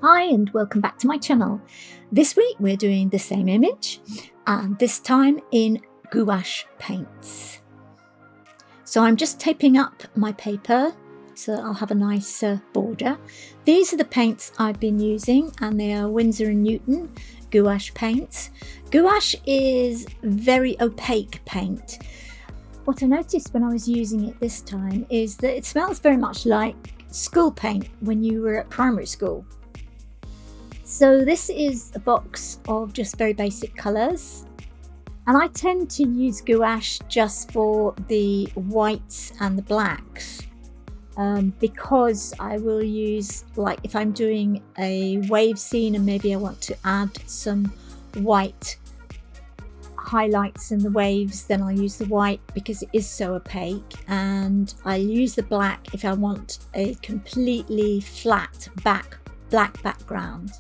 Hi and welcome back to my channel. This week we're doing the same image and this time in gouache paints. So I'm just taping up my paper so that I'll have a nice border. These are the paints I've been using and they are Winsor & Newton gouache paints. Gouache is very opaque paint. What I noticed when I was using it this time is that it smells very much like school paint when you were at primary school. So this is a box of just very basic colours, and I tend to use gouache just for the whites and the blacks because I will use, like if I'm doing a wave scene and maybe I want to add some white highlights in the waves, then I'll use the white because it is so opaque, and I use the black if I want a completely flat black background.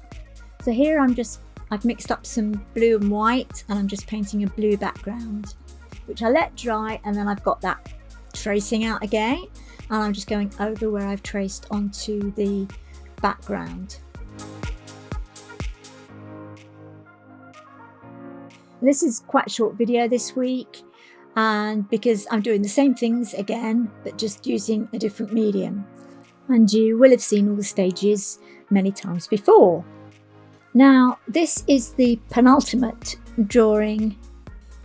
So here I've mixed up some blue and white and I'm just painting a blue background, which I let dry, and then I've got that tracing out again and I'm just going over where I've traced onto the background. This is quite a short video this week, and because I'm doing the same things again but just using a different medium, and you will have seen all the stages many times before. Now, this is the penultimate drawing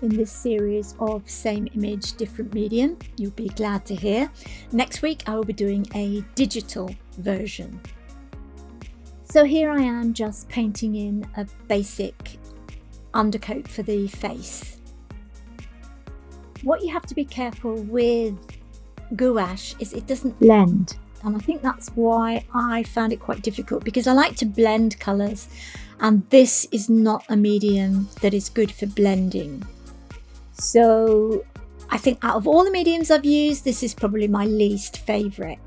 in this series of same image, different medium. You'll be glad to hear. Next week, I will be doing a digital version. So here I am just painting in a basic undercoat for the face. What you have to be careful with gouache is it doesn't blend. And I think that's why I found it quite difficult, because I like to blend colours and this is not a medium that is good for blending. So I think out of all the mediums I've used, this is probably my least favourite.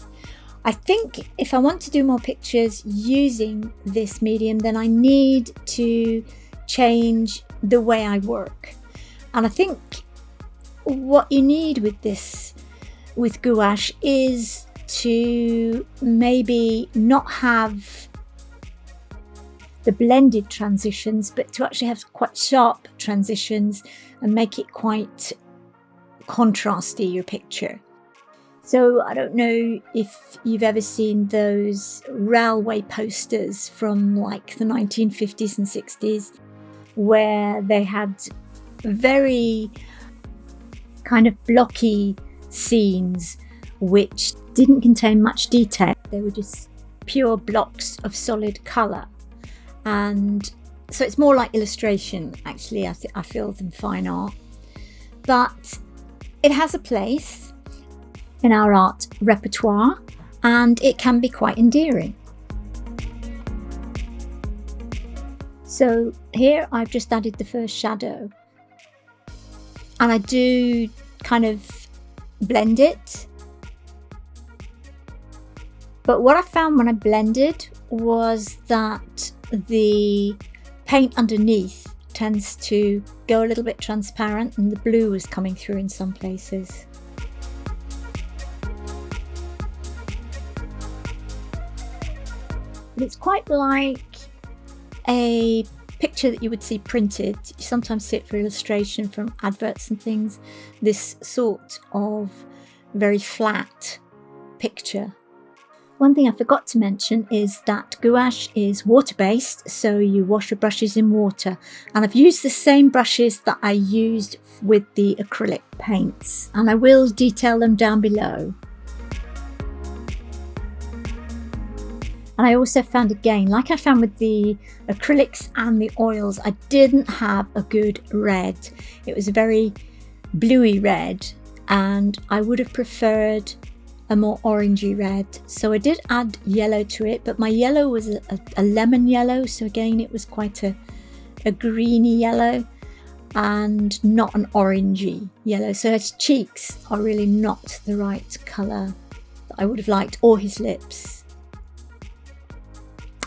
I think if I want to do more pictures using this medium, then I need to change the way I work. And I think what you need with gouache is to maybe not have the blended transitions, but to actually have quite sharp transitions and make it quite contrasty, your picture. So I don't know if you've ever seen those railway posters from like the 1950s and 60s, where they had very kind of blocky scenes which didn't contain much detail. They were just pure blocks of solid colour, and so it's more like illustration actually, I feel, than fine art, but it has a place in our art repertoire and it can be quite endearing. So here I've just added the first shadow and I do kind of blend it. But what I found when I blended was that the paint underneath tends to go a little bit transparent and the blue is coming through in some places. But it's quite like a picture that you would see printed. You sometimes see it for illustration from adverts and things. This sort of very flat picture. One thing I forgot to mention is that gouache is water-based, so you wash your brushes in water. And I've used the same brushes that I used with the acrylic paints, and I will detail them down below. And I also found, again, like I found with the acrylics and the oils, I didn't have a good red. It was a very bluey red, and I would have preferred a more orangey red. So I did add yellow to it, but my yellow was a lemon yellow, so again it was quite a greeny yellow and not an orangey yellow. So his cheeks are really not the right colour that I would have liked, or his lips.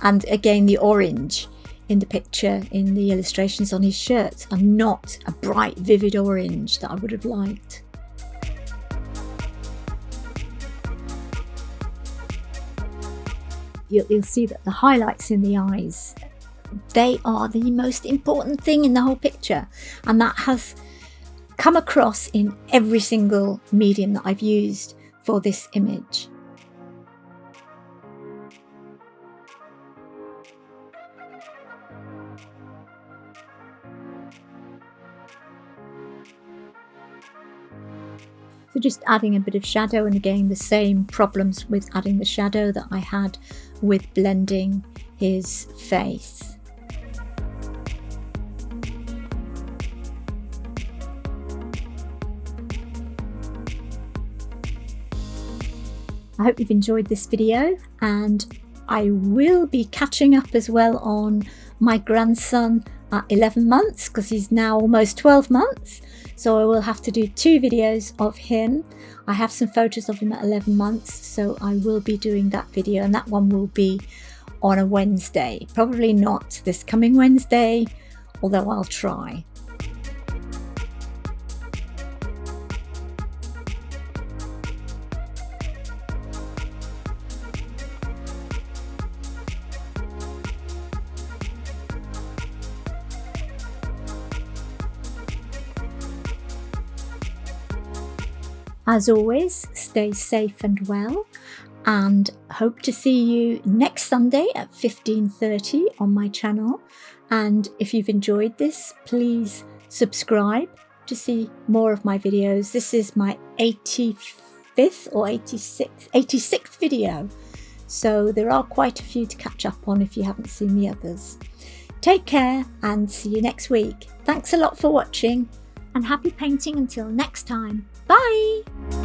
And again, the orange in the picture, in the illustrations on his shirts, are not a bright vivid orange that I would have liked. you'll see that the highlights in the eyes, they are the most important thing in the whole picture, and that has come across in every single medium that I've used for this image. So just adding a bit of shadow, and again the same problems with adding the shadow that I had with blending his face. I hope you've enjoyed this video, and I will be catching up as well on my grandson at 11 months because he's now almost 12 months. So I will have to do 2 videos of him. I have some photos of him at 11 months, so I will be doing that video, and that one will be on a Wednesday. Probably not this coming Wednesday, although I'll try. As always, stay safe and well, and hope to see you next Sunday at 15:30 on my channel. And if you've enjoyed this, please subscribe to see more of my videos. This is my 85th or 86th video, so there are quite a few to catch up on if you haven't seen the others. Take care and see you next week. Thanks a lot for watching, and happy painting until next time. Bye!